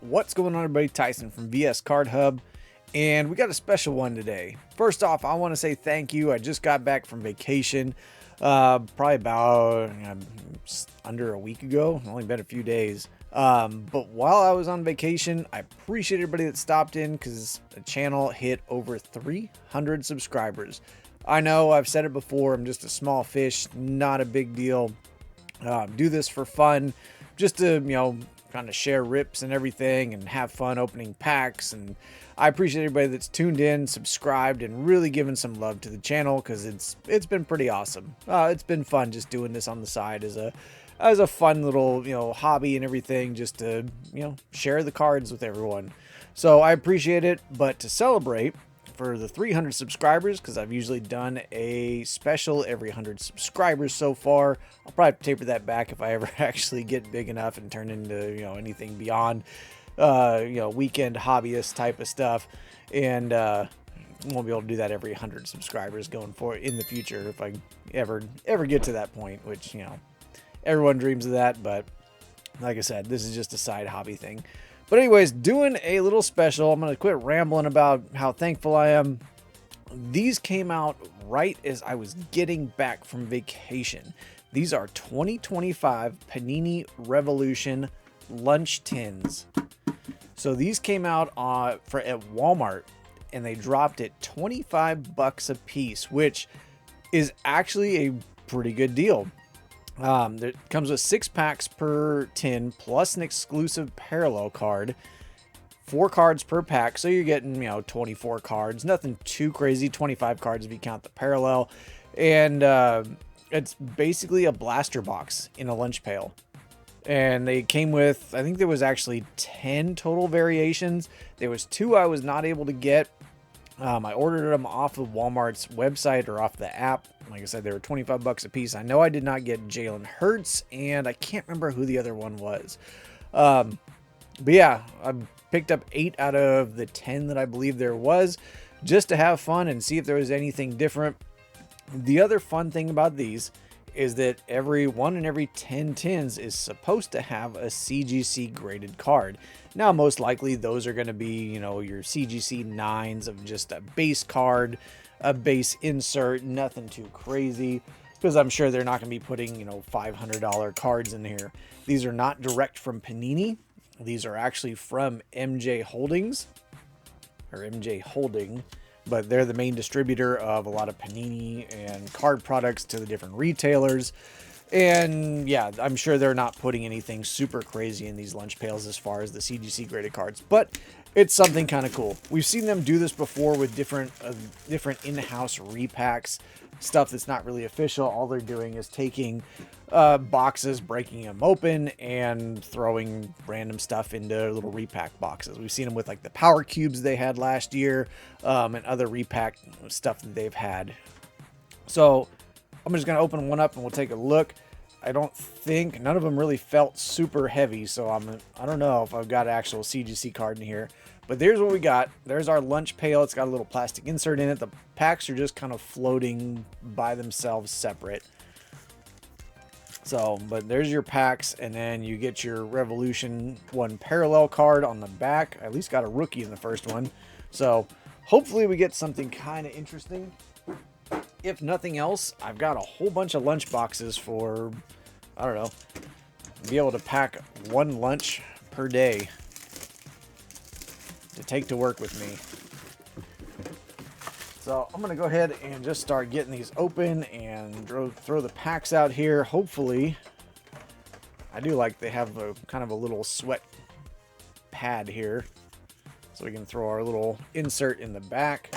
What's going on, everybody? Tyson from VS Card Hub, and we got a special one today. First off, I want to say thank you. I just got back from vacation, probably about under a week ago. Only been a few days. But while I was on vacation, I appreciate everybody that stopped in because the channel hit over 300 subscribers. I know I've said it before. I'm just a small fish, not a big deal. Do this for fun, just to kind of share rips and everything and have fun opening packs. And I appreciate everybody that's tuned in, subscribed, and really given some love to the channel because it's been pretty awesome. It's been fun just doing this on the side as a fun little hobby and everything, just to share the cards with everyone. So I appreciate it. But to celebrate for the 300 subscribers, because I've usually done a special every 100 subscribers so far, I'll probably taper that back if I ever actually get big enough and turn into anything beyond weekend hobbyist type of stuff. And won't be able to do that every 100 subscribers going forward in the future if I ever get to that point, which everyone dreams of that. But like I said, this is just a side hobby thing. But anyways, doing a little special. I'm going to quit rambling about how thankful I am. These came out right as I was getting back from vacation. These are 2025 Panini Revolution lunch tins. So these came out at Walmart, and they dropped it $25 a piece, which is actually a pretty good deal. It comes with 6 packs per tin plus an exclusive parallel card, 4 cards per pack. So you're getting, 24 cards, nothing too crazy, 25 cards if you count the parallel. And it's basically a blaster box in a lunch pail. And they came with, I think there was actually 10 total variations. There was 2 I was not able to get. I ordered them off of Walmart's website or off the app. Like I said, they were $25 a piece. I know I did not get Jalen Hurts, and I can't remember who the other one was. But yeah, I picked up 8 out of the 10 that I believe there was, just to have fun and see if there was anything different. The other fun thing about these is that every 1 in every 10 tins is supposed to have a CGC graded card. Now, most likely those are going to be, your CGC 9s of just a base card, a base insert, nothing too crazy, because I'm sure they're not going to be putting, $500 cards in here. These are not direct from Panini. These are actually from MJ Holdings, or MJ Holding, but they're the main distributor of a lot of Panini and card products to the different retailers. And yeah, I'm sure they're not putting anything super crazy in these lunch pails as far as the CGC graded cards, but it's something kind of cool. We've seen them do this before with different in-house repacks, stuff that's not really official. All they're doing is taking boxes, breaking them open, and throwing random stuff into little repack boxes. We've seen them with like the power cubes they had last year, and other repack stuff that they've had. So I'm just going to open one up and we'll take a look. I don't think, none of them really felt super heavy, so I don't know if I've got an actual CGC card in here. But there's what we got. There's our lunch pail. It's got a little plastic insert in it. The packs are just kind of floating by themselves separate. So, but there's your packs, and then you get your Revolution 1 parallel card on the back. I at least got a rookie in the first one. So hopefully we get something kind of interesting. If nothing else, I've got a whole bunch of lunch boxes for, I don't know, be able to pack 1 lunch per day to take to work with me. So I'm going to go ahead and just start getting these open and throw the packs out here. Hopefully, I do like they have a kind of a little sweat pad here, so we can throw our little insert in the back.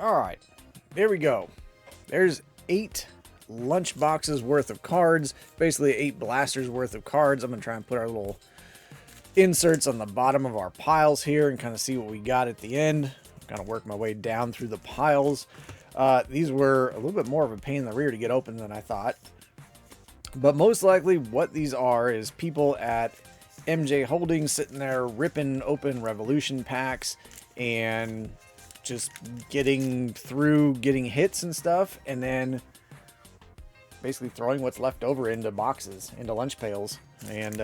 All right, there we go. There's 8 lunch boxes worth of cards, basically 8 blasters worth of cards. I'm gonna try and put our little inserts on the bottom of our piles here and kind of see what we got at the end. kind of work my way down through the piles. These were a little bit more of a pain in the rear to get open than I thought. But most likely what these are is people at MJ Holdings sitting there ripping open Revolution packs and just getting hits and stuff, and then basically throwing what's left over into boxes, into lunch pails, and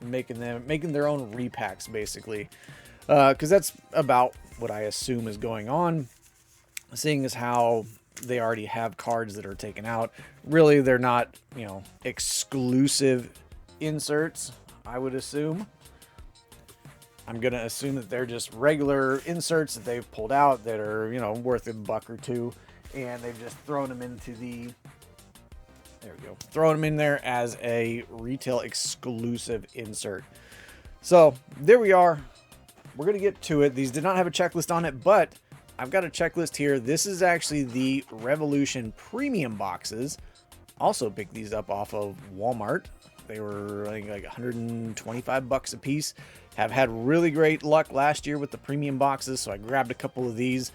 making their own repacks basically, because that's about what I assume is going on, seeing as how they already have cards that are taken out. Really, they're not, you know, exclusive inserts, I would assume. I'm going to assume that they're just regular inserts that they've pulled out that are, you know, worth $1 or $2, and they've just thrown them into the, there we go, throwing them in there as a retail exclusive insert. So there we are. We're going to get to it. These did not have a checklist on it, but I've got a checklist here. This is actually the Revolution premium boxes. Also picked these up off of Walmart. They were, I think, like $125 a piece. Have had really great luck last year with the premium boxes, so I grabbed a couple of these.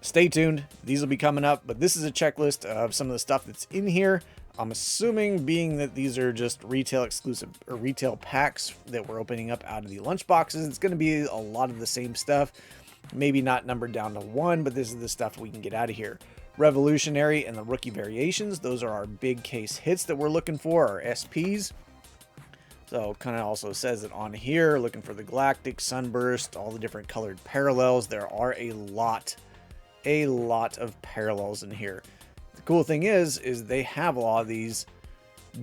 Stay tuned. These will be coming up, but this is a checklist of some of the stuff that's in here. I'm assuming, being that these are just retail exclusive or retail packs that we're opening up out of the lunch boxes, it's going to be a lot of the same stuff. Maybe not numbered down to 1, but this is the stuff we can get out of here. Revolutionary and the rookie variations, those are our big case hits that we're looking for, our SPs. So kind of also says it on here, looking for the Galactic, Sunburst, all the different colored parallels. There are a lot of parallels in here. The cool thing is they have a lot of these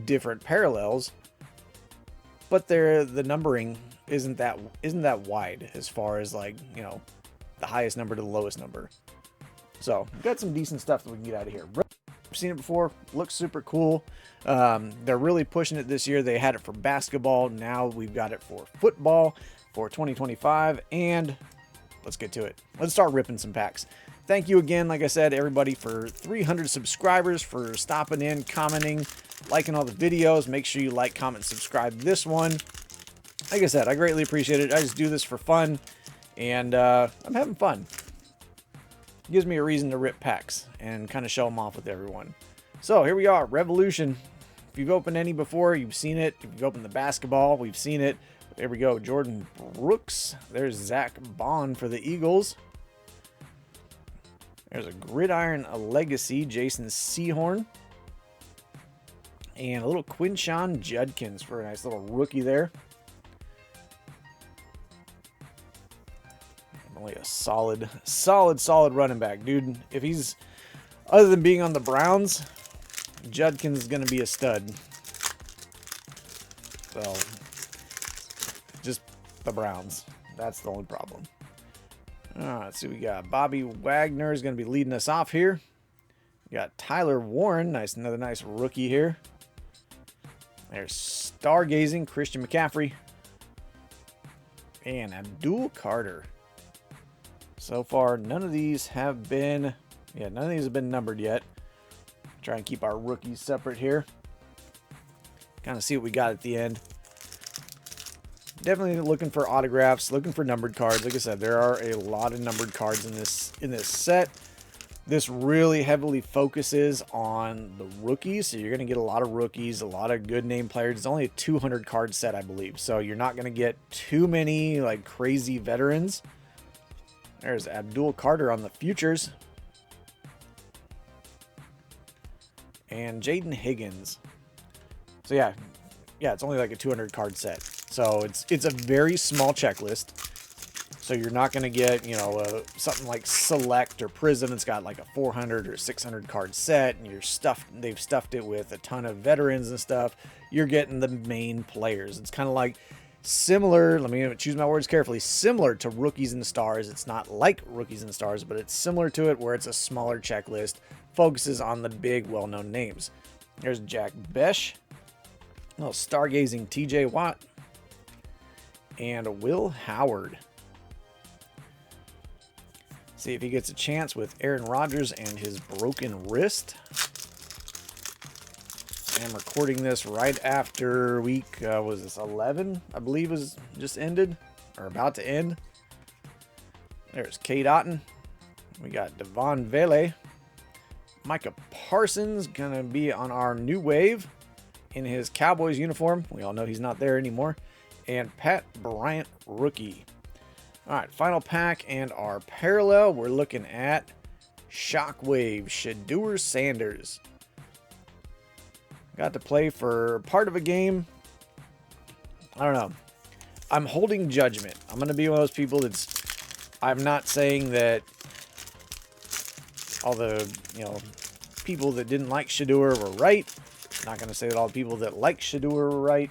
different parallels, but the numbering isn't that wide as far as, like, you know, the highest number to the lowest number. So we've got some decent stuff that we can get out of here. I've seen it before. Looks super cool. They're really pushing it this year. They had it for basketball. Now we've got it for football for 2025. And let's get to it. Let's start ripping some packs. Thank you again, like I said, everybody, for 300 subscribers, for stopping in, commenting, liking all the videos. Make sure you like, comment, subscribe this one. Like I said, I greatly appreciate it. I just do this for fun, and I'm having fun. It gives me a reason to rip packs and kind of show them off with everyone. So here we are, Revolution. If you've opened any before, you've seen it. If you've opened the basketball, we've seen it. There we go, Jordan Brooks. There's Zach Bond for the Eagles. There's a Gridiron, a Legacy, Jason Sehorn. And a little Quinshon Judkins for a nice little rookie there. Only a solid running back, dude. If he's, other than being on the Browns, Judkins is going to be a stud. So, just the Browns. That's the only problem. Let's see what we got. Bobby Wagner is going to be leading us off here. We got Tyler Warren. Another nice rookie here. There's Stargazing, Christian McCaffrey. And Abdul Carter. So far, none of these have been numbered yet. Try and keep our rookies separate here. Kind of see what we got at the end. Definitely looking for autographs, looking for numbered cards. Like I said, there are a lot of numbered cards in this set. This really heavily focuses on the rookies, so you're going to get a lot of rookies, a lot of good name players. It's only a 200 card set, I believe, so you're not going to get too many like crazy veterans. There's Abdul Carter on the futures. And Jaden Higgins. So yeah, it's only like a 200 card set. So it's a very small checklist. So you're not going to get, you know, something like Select or Prism that's got like a 400 or 600 card set, and they've stuffed it with a ton of veterans and stuff. You're getting the main players. It's kind of like similar, let me choose my words carefully, similar to Rookies and Stars. It's not like Rookies and Stars, but it's similar to it, where it's a smaller checklist, focuses on the big well-known names. There's Jack Besh, a little Stargazing TJ Watt, and Will Howard. See if he gets a chance with Aaron Rodgers and his broken wrist. I'm recording this right after week, was this 11? I believe was just ended, or about to end. There's Kate Otten. We got Devon Vele. Micah Parsons going to be on our new wave in his Cowboys uniform. We all know he's not there anymore. And Pat Bryant, rookie. All right, final pack and our parallel. We're looking at Shockwave, Shedeur Sanders. Got to play for part of a game. I don't know. I'm holding judgment. I'm going to be one of those people I'm not saying that all the, people that didn't like Shedeur were right. I'm not going to say that all the people that like Shedeur were right.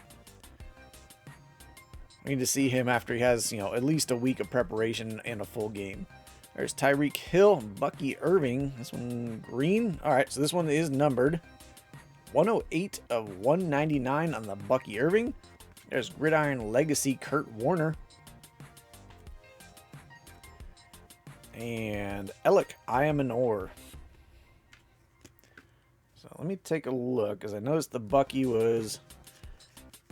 We need to see him after he has, at least a week of preparation and a full game. There's Tyreek Hill, Bucky Irving. This one green. All right, so this one is numbered. 108 of 199 on the Bucky Irving. There's Gridiron Legacy Kurt Warner. And Alec Iamanor. So let me take a look, because I noticed the Bucky was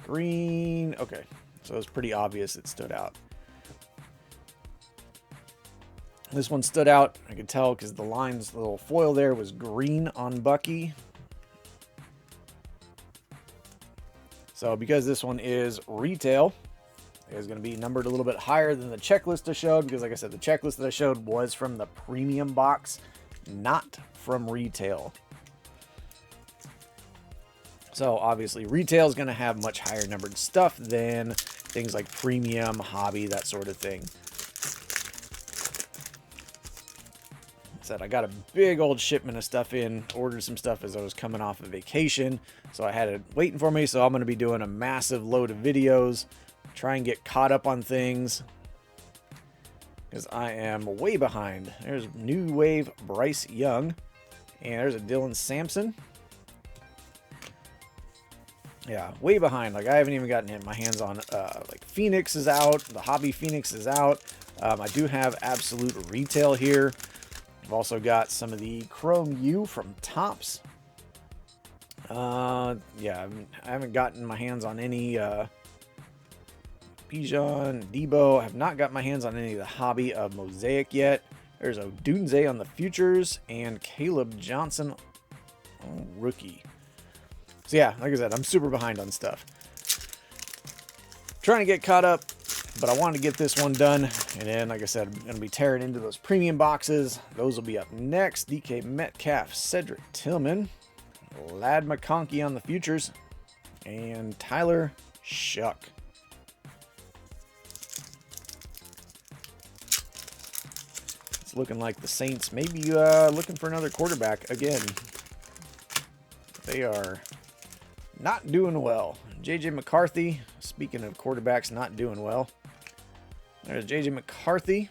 green. Okay, so it was pretty obvious it stood out. This one stood out, I could tell, because the lines, the little foil there was green on Bucky. So because this one is retail, it's going to be numbered a little bit higher than the checklist I showed, because like I said, the checklist that I showed was from the premium box, not from retail. So obviously retail is going to have much higher numbered stuff than things like premium, hobby, that sort of thing. I got a big old shipment of stuff in, ordered some stuff as I was coming off of vacation, so I had it waiting for me. So I'm going to be doing a massive load of videos, try and get caught up on things, because I am way behind. There's New Wave Bryce Young, and there's a Dylan Sampson. Yeah, way behind. Like, I haven't even gotten my hands on, like, Phoenix is out, the Hobby Phoenix is out. I do have Absolute Retail here. I've also got some of the Chrome U from Topps. Yeah, I haven't gotten my hands on any Bijan, Debo. I have not got my hands on any of the Hobby of Mosaic yet. There's Odunze on the Futures and Caleb Johnson, rookie. So yeah, like I said, I'm super behind on stuff. Trying to get caught up, but I wanted to get this one done. And then, like I said, I'm going to be tearing into those premium boxes. Those will be up next. DK Metcalf, Cedric Tillman, Lad McConkey on the Futures, and Tyler Shuck. It's looking like the Saints may be looking for another quarterback again. They are not doing well. J.J. McCarthy, speaking of quarterbacks not doing well. There's J.J. McCarthy.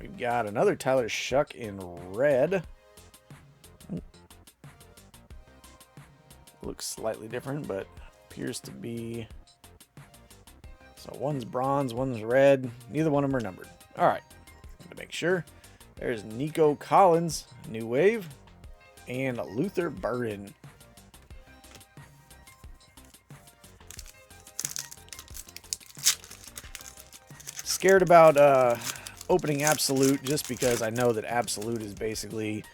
We've got another Tyler Shuck in red. Looks slightly different, but appears to be... So one's bronze, one's red. Neither one of them are numbered. All right, to make sure. There's Nico Collins, New Wave, and Luther Burden. Scared about opening Absolute, just because I know that Absolute is basically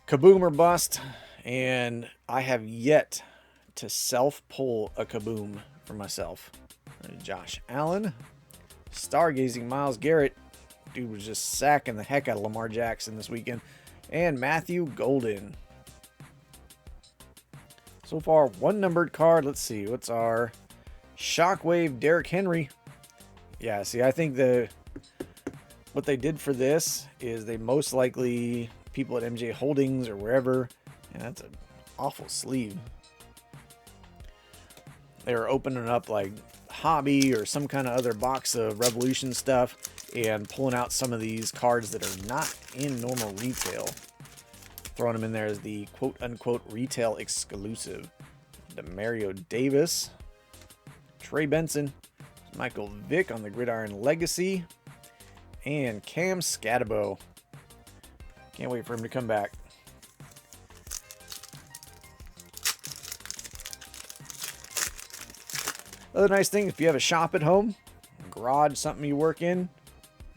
kaboom or bust, and I have yet to self-pull a kaboom for myself. Josh Allen, stargazing Myles Garrett. Dude was just sacking the heck out of Lamar Jackson this weekend. And Matthew Golden. So far, one numbered card. Let's see, what's our Shockwave Derrick Henry? Yeah, see, I think what they did for this is they most likely, people at MJ Holdings or wherever, and that's an awful sleeve. They were opening up like Hobby or some kind of other box of Revolution stuff and pulling out some of these cards that are not in normal retail. Throwing them in there as the quote-unquote retail exclusive. Demario Davis, Trey Benson, Michael Vick on the Gridiron Legacy, and Cam Scatabo. Can't wait for him to come back. Other nice thing, if you have a shop at home, garage, something you work in,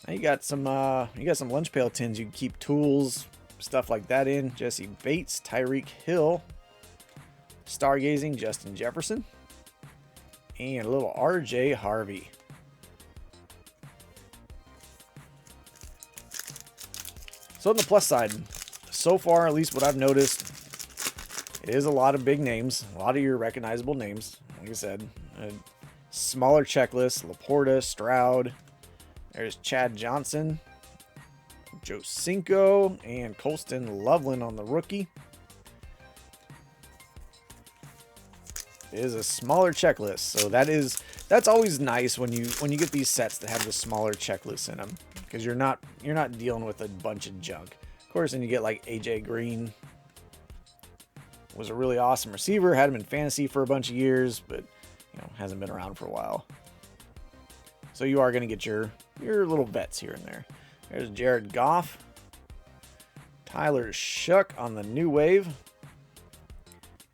Now you got some lunch pail tins. You can keep tools, stuff like that in. Jesse Bates, Tyreek Hill, Stargazing, Justin Jefferson, and a little RJ Harvey. So on the plus side, so far, at least what I've noticed, it is a lot of big names, a lot of your recognizable names. Like I said, a smaller checklist: Laporta, Stroud. There's Chad Johnson, Joe Cinco, and Colston Loveland on the rookie. It is a smaller checklist, so that's always nice when you get these sets that have the smaller checklists in them, because you're not dealing with a bunch of junk. Of course, then you get like AJ Green. Was a really awesome receiver, had him in fantasy for a bunch of years, but hasn't been around for a while. So you are going to get your little vets here and there. There's Jared Goff, Tyler Shuck on the new wave,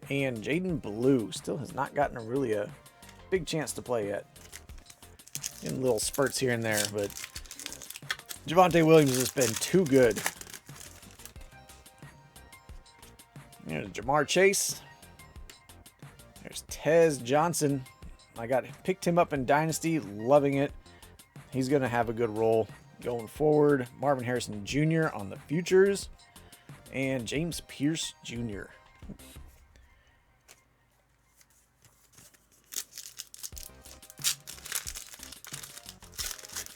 and Jaden Blue still has not gotten a big chance to play yet. In little spurts here and there, but Javonte Williams has been too good. There's Jamar Chase. There's Tez Johnson. I picked him up in Dynasty, loving it. He's going to have a good role going forward. Marvin Harrison Jr. on the futures. And James Pierce Jr.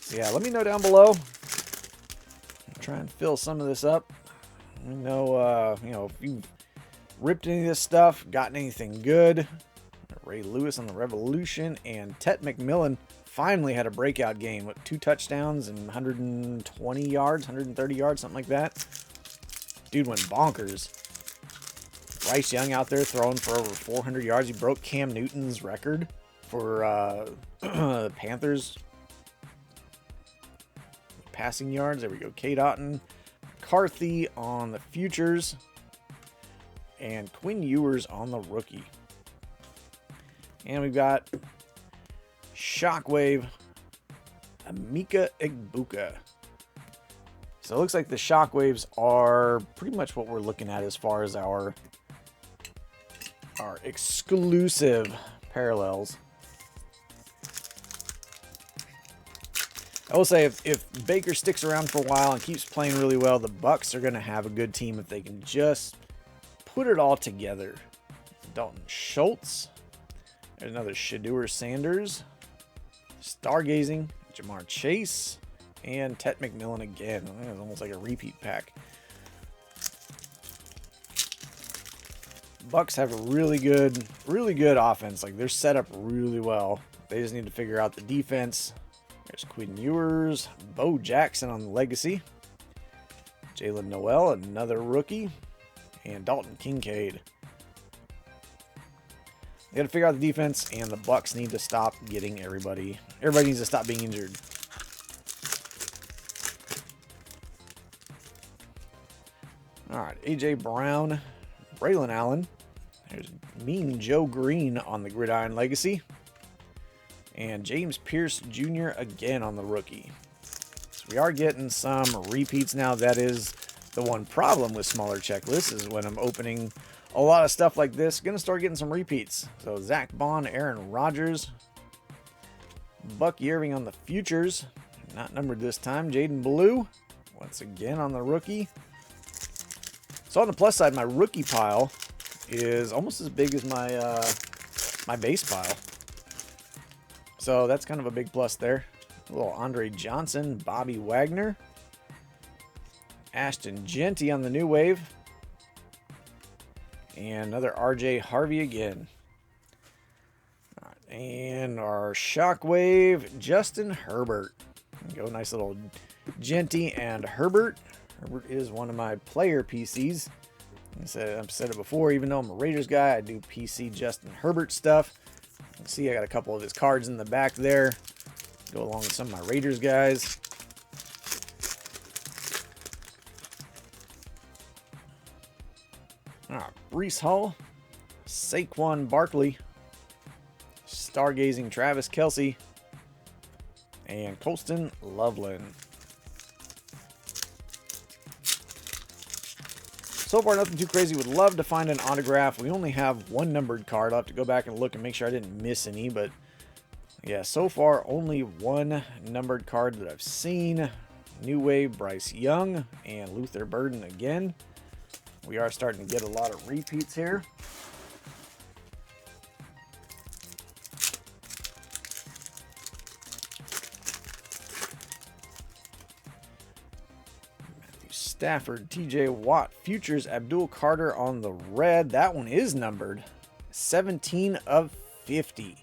So yeah, let me know down below. I'll try and fill some of this up. Let me know, if you've ripped any of this stuff, gotten anything good. Ray Lewis on the Revolution, and Tet McMillan finally had a breakout game with 2 touchdowns and 120 yards, 130 yards, something like that. Dude went bonkers. Bryce Young out there throwing for over 400 yards. He broke Cam Newton's record for the Panthers passing yards. There we go. Kate Otten, McCarthy on the futures, and Quinn Ewers on the rookie. And we've got Shockwave, Amika Egbuka. So it looks like the Shockwaves are pretty much what we're looking at as far as our exclusive parallels. I will say if Baker sticks around for a while and keeps playing really well, the Bucks are going to have a good team if they can just put it all together. Dalton Schultz. There's another Shedeur Sanders, Stargazing, Jamar Chase, and Tet McMillan again. I think it's almost like a repeat pack. Bucks have a really good offense. Like, they're set up really well. They just need to figure out the defense. There's Quinn Ewers, Bo Jackson on the legacy, Jalen Noel, another rookie, and Dalton Kincaid. They got to figure out the defense, and the Bucks need to stop getting everybody. Everybody needs to stop being injured. All right, AJ Brown, Braylon Allen. There's Mean Joe Green on the Gridiron Legacy, and James Pierce Jr. again on the rookie. So we are getting some repeats now. That is the one problem with smaller checklists, is when I'm opening a lot of stuff like this, gonna start getting some repeats. So Zach Bond, Aaron Rodgers, Buck Irving on the futures, not numbered this time. Jaden Blue, once again on the rookie. So on the plus side, my rookie pile is almost as big as my my base pile. So that's kind of a big plus there. A little Andre Johnson, Bobby Wagner, Ashton Genty on the new wave, and another RJ Harvey again. All right, and our Shockwave, Justin Herbert. There we go, nice little Genty and Herbert. Herbert is one of my player PCs. I've said it before, even though I'm a Raiders guy, I do PC Justin Herbert stuff. You can see I got a couple of his cards in the back there. Go along with some of my Raiders guys. All right, Breece Hall, Saquon Barkley, Stargazing Travis Kelce, and Colston Loveland. So far, nothing too crazy. Would love to find an autograph. We only have one numbered card. I'll have to go back and look and make sure I didn't miss any. But yeah, so far, only one numbered card that I've seen. New Wave, Bryce Young, and Luther Burden again. We are starting to get a lot of repeats here. Stafford, TJ Watt, Futures, Abdul Carter on the red. That one is numbered. 17 of 50.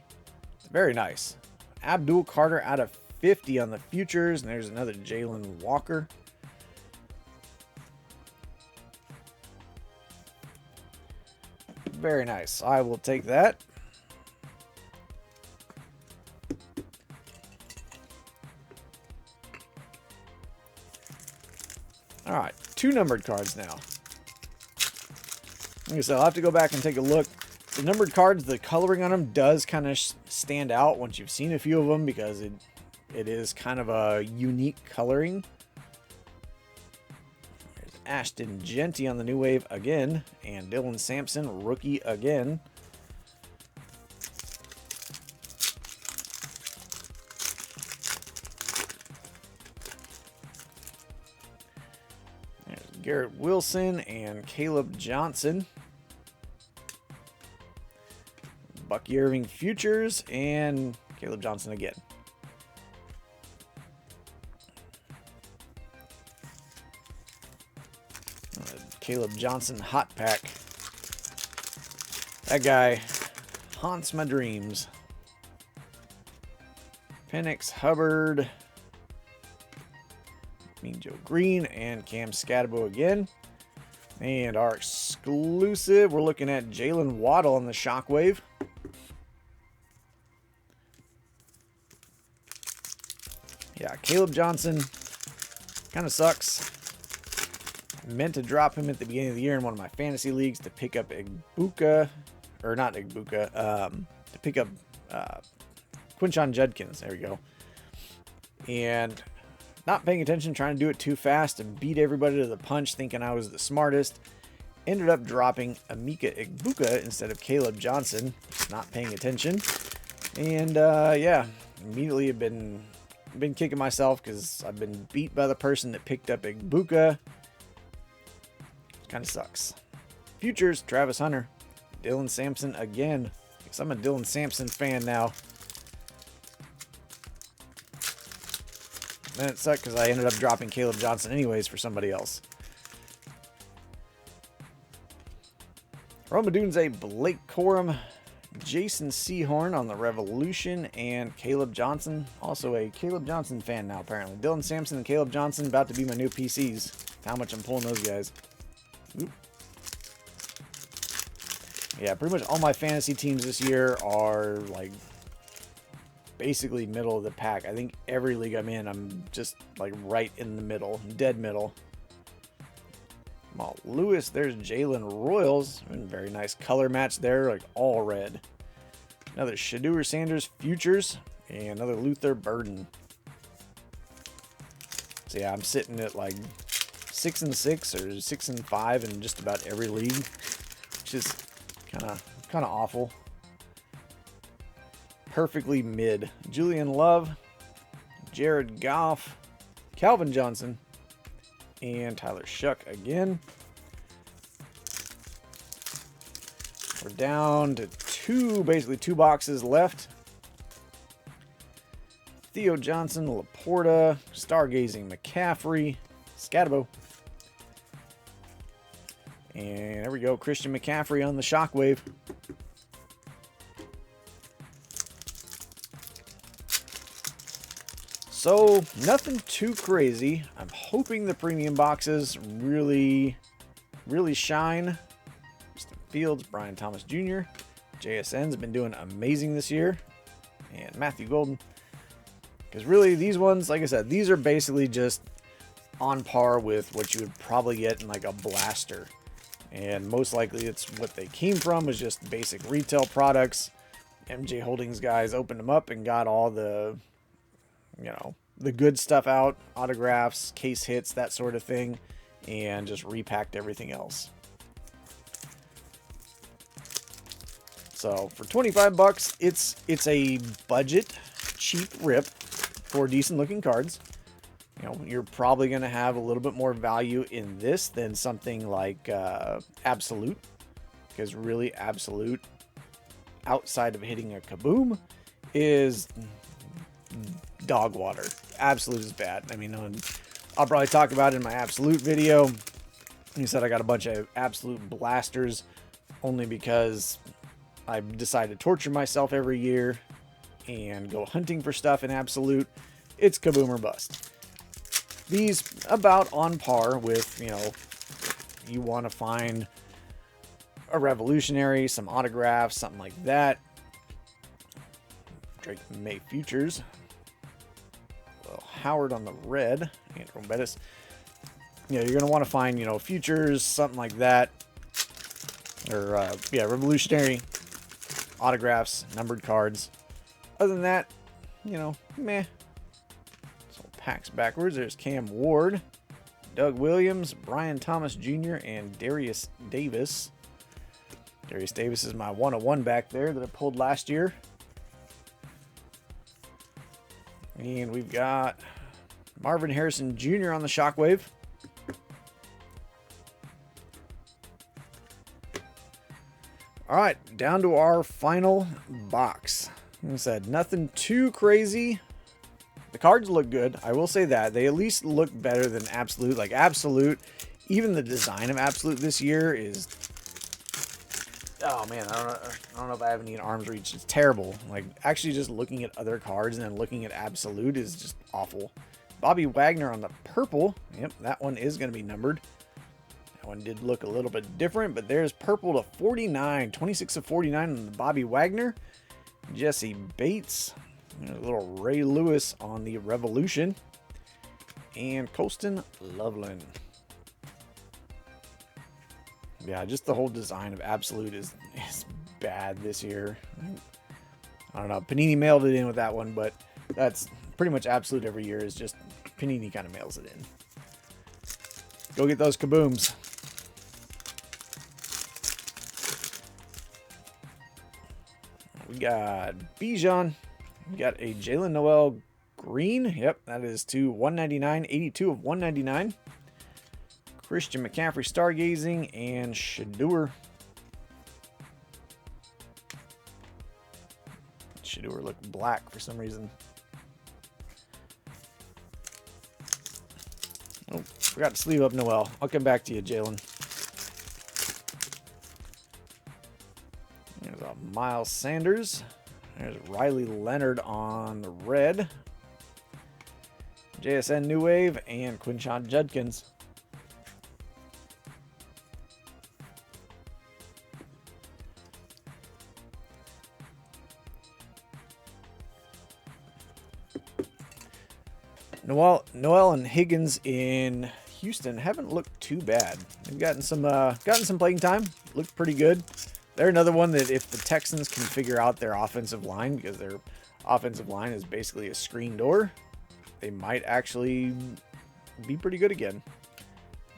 Very nice. Abdul Carter out of 50 on the Futures. And there's another Jalen Walker. Very nice. I will take that. All right, 2 numbered cards now. Like I said, I'll have to go back and take a look. The numbered cards, the coloring on them does kind of stand out once you've seen a few of them because it is kind of a unique coloring. There's Ashton Genty on the New Wave again, and Dylan Sampson, rookie again. Garrett Wilson and Caleb Johnson. Bucky Irving Futures and Caleb Johnson again. Caleb Johnson hot pack. That guy haunts my dreams. Penix Hubbard. Mean Joe Green and Cam Scatabo again. And our exclusive, we're looking at Jalen Waddle on the Shockwave. Yeah, Caleb Johnson kind of sucks. Meant to drop him at the beginning of the year in one of my fantasy leagues to pick up Igbuka, or not Igbuka, to pick up Quinshon Judkins. There we go. And not paying attention, trying to do it too fast and beat everybody to the punch, thinking I was the smartest. Ended up dropping Emeka Egbuka instead of Caleb Johnson. Not paying attention. And yeah, immediately have been kicking myself because I've been beat by the person that picked up Egbuka. Kind of sucks. Futures, Travis Hunter. Dylan Sampson again. Guess I'm a Dylan Sampson fan now. Then it sucked because I ended up dropping Caleb Johnson anyways for somebody else. Roma Dunze, Blake Corum, Jason Sehorn on the Revolution, and Caleb Johnson. Also a Caleb Johnson fan now, apparently. Dylan Sampson and Caleb Johnson about to be my new PCs. How much I'm pulling those guys. Oop. Yeah, pretty much all my fantasy teams this year are like basically middle of the pack. I think every league I'm in, I'm just like right in the middle, dead middle. Mal Lewis, there's Jalen Royals. Very nice color match there, like all red. Another Shedeur Sanders Futures and another Luther Burden. So yeah, I'm sitting at like 6-6 or 6-5 in just about every league, which is kind of awful. Perfectly mid. Julian Love, Jared Goff, Calvin Johnson, and Tyler Shuck again. We're down to basically two boxes left. Theo Johnson, Laporta, Stargazing McCaffrey, Scatabo. And there we go, Christian McCaffrey on the Shockwave. So, nothing too crazy. I'm hoping the premium boxes really shine. Justin Fields, Brian Thomas Jr., JSN's been doing amazing this year. And Matthew Golden. Because really, these ones, like I said, these are basically just on par with what you would probably get in like a blaster. And most likely it's what they came from, was just basic retail products. MJ Holdings guys opened them up and got all the, you know, the good stuff out, autographs, case hits, that sort of thing. and just repacked everything else. So for 25 bucks, it's a budget, cheap rip for decent looking cards. You know, you're probably going to have a little bit more value in this than something like Absolute, because really Absolute, outside of hitting a kaboom, is dog water. Absolute is bad. I mean, I'll probably talk about it in my Absolute video. You said I got a bunch of Absolute blasters only because I decide to torture myself every year and go hunting for stuff in Absolute. It's kaboom or bust. These about on par with, you know, you want to find a revolutionary, some autographs, something like that. Drake May Futures. Well, Howard on the red. Andrew Bettis. You know, you're going to want to find, you know, futures, something like that. Or, yeah, revolutionary, autographs, numbered cards. Other than that, you know, meh. So packs backwards. There's Cam Ward, Doug Williams, Brian Thomas Jr., and Darius Davis. Darius Davis is my 101 back there that I pulled last year. And we've got Marvin Harrison Jr. on the Shockwave. All right, down to our final box. Like I said, nothing too crazy. The cards look good. I will say that. They at least look better than Absolute. Like Absolute, even the design of Absolute this year is... Oh man, I don't know if I have any in arm's reach. It's terrible. Like actually just looking at other cards and then looking at Absolute is just awful. Bobby Wagner on the purple. Yep, that one is going to be numbered. That one did look a little bit different, but there's purple to 49. 26 of 49 on the Bobby Wagner. Jesse Bates. A little Ray Lewis on the Revolution. And Colston Loveland. Yeah, just the whole design of Absolute is bad this year. I don't know. Panini mailed it in with that one, but that's pretty much Absolute every year is just Panini kind of mails it in. Go get those kabooms. We got Bijan. We got a Jalen Noel Green. Yep, that is to 199. 82 of 199. Christian McCaffrey Stargazing and Shadeur. Shadeur looked black for some reason. Oh, forgot to sleeve up Noel. I'll come back to you, Jalen. There's a Miles Sanders. There's Riley Leonard on the red. JSN New Wave and Quinshon Judkins. Noel and Higgins in Houston haven't looked too bad. They've gotten some playing time. Looked pretty good. They're another one that if the Texans can figure out their offensive line, because their offensive line is basically a screen door, they might actually be pretty good again.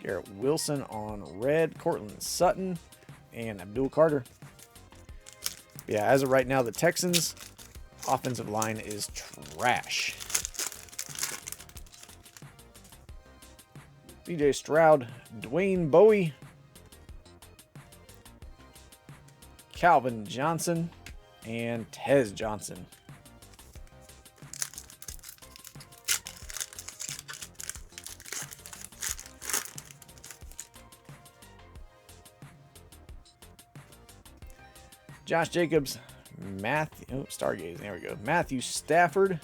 Garrett Wilson on red, Cortland Sutton, and Abdul Carter. Yeah, as of right now, the Texans' offensive line is trash. CJ Stroud, Dwayne Bowie, Calvin Johnson, and Tez Johnson. Josh Jacobs, Stargaze, there we go. Matthew Stafford,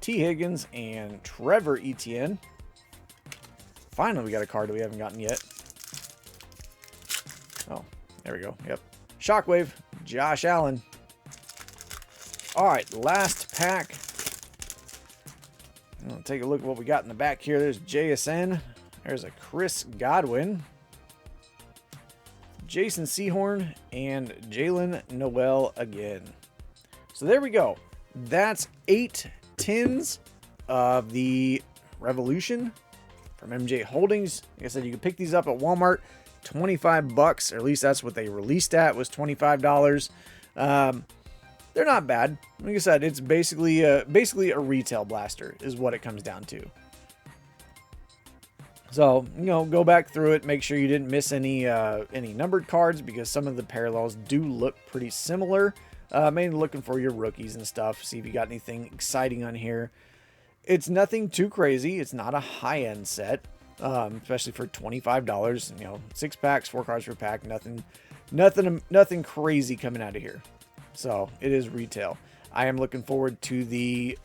T. Higgins, and Trevor Etienne. Finally, we got a card that we haven't gotten yet. Oh, there we go. Yep. Shockwave, Josh Allen. All right, last pack. I'll take a look at what we got in the back here. There's JSN. There's a Chris Godwin, Jason Sehorn, and Jalen Noel again. So there we go. That's 8 tins of the Revolution. from MJ Holdings. Like I said, you can pick these up at Walmart, 25 bucks, or at least that's what they released at, was $25. They're not bad. Like I said, it's basically a retail blaster is what it comes down to. So, go back through it, make sure you didn't miss any numbered cards, because some of the parallels do look pretty similar. Mainly looking for your rookies and stuff, see if you got anything exciting on here. It's nothing too crazy. It's not a high-end set, especially for $25. 6 packs, 4 cards per pack. Nothing crazy coming out of here. So it is retail. I am looking forward to the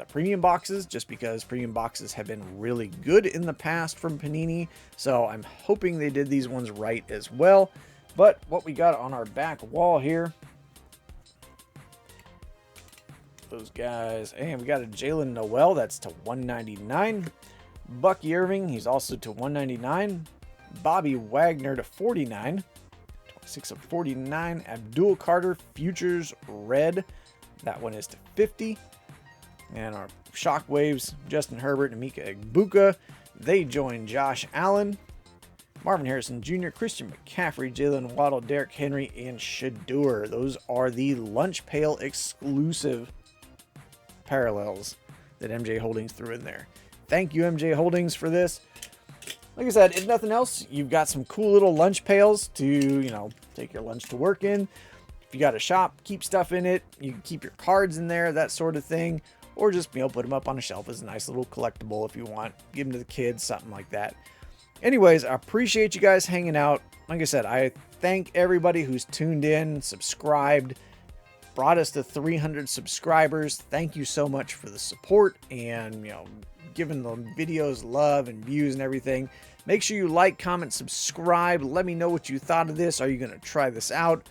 premium boxes, just because premium boxes have been really good in the past from Panini. So I'm hoping they did these ones right as well. But what we got on our back wall here, those guys, and we got a Jalen Noel, that's to 199. Bucky Irving, he's also to 199. Bobby Wagner to 49. 26 of 49. Abdul Carter Futures Red, that one is to 50. And our Shockwaves, Justin Herbert and Mika Egbuka, they join Josh Allen, Marvin Harrison Jr., Christian McCaffrey, Jalen Waddle, Derrick Henry, and Shador. Those are the Lunch Pail exclusive parallels that MJ Holdings threw in there. Thank you, MJ Holdings, for this. Like I said, if nothing else, you've got some cool little lunch pails to, take your lunch to work in. If you got a shop, keep stuff in it. You can keep your cards in there, that sort of thing. Or just, put them up on a shelf as a nice little collectible if you want. Give them to the kids, something like that. Anyways, I appreciate you guys hanging out. Like I said, I thank everybody who's tuned in, subscribed, brought us to 300 subscribers. Thank you so much for the support and, giving the videos love and views and everything. Make sure you like, comment, subscribe. Let me know what you thought of this. Are you going to try this out?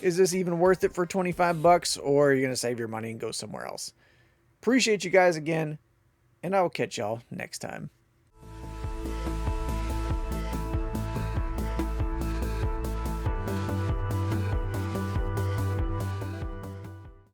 Is this even worth it for 25 bucks, or are you going to save your money and go somewhere else? Appreciate you guys again, and I will catch y'all next time.